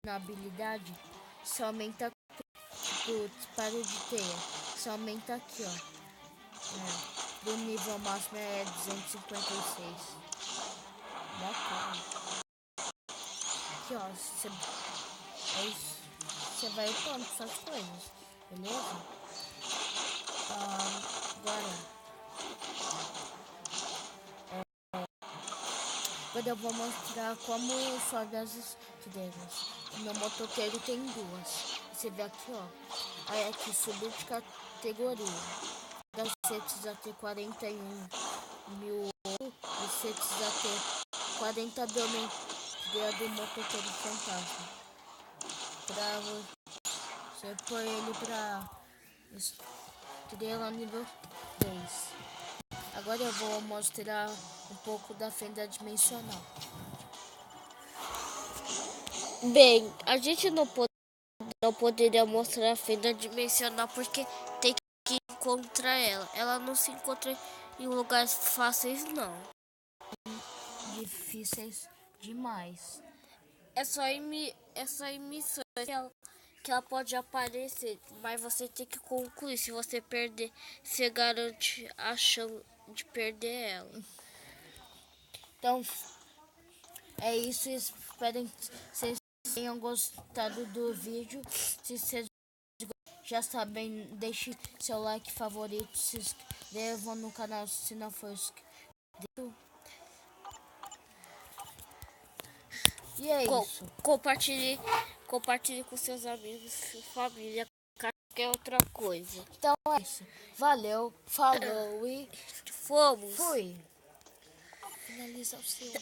na habilidade, você aumenta do disparo de teia. Você aumenta aqui, ó. Do nível máximo é 256. Bacana. Aqui, ó. Você vai upando essas coisas, beleza? Agora eu vou mostrar como sobe as estrelas. O meu motoqueiro tem duas. Você vê aqui, ó. Aí aqui, subir de categoria. Você precisa ter 41 mil ouro. E você precisa ter 40 biometria do motoqueiro fantasma. Pra você pôr ele pra estrela nível 3. Agora eu vou mostrar um pouco da fenda dimensional. Bem, a gente não poderia mostrar a fenda dimensional porque tem que encontrar ela. Ela não se encontra em lugares fáceis, não. Difíceis demais. É só em missões que ela pode aparecer, mas você tem que concluir. Se você perder, você garante a chance de perder ela. Então, é isso. Espero que vocês tenham gostado do vídeo. Se vocês já sabem, deixe seu like favorito, se inscrevam no canal se não for inscrito. E é isso. Compartilhe com seus amigos, família, qualquer outra coisa. Então é isso. Valeu, falou e Fomos. fui. Finaliza o seu.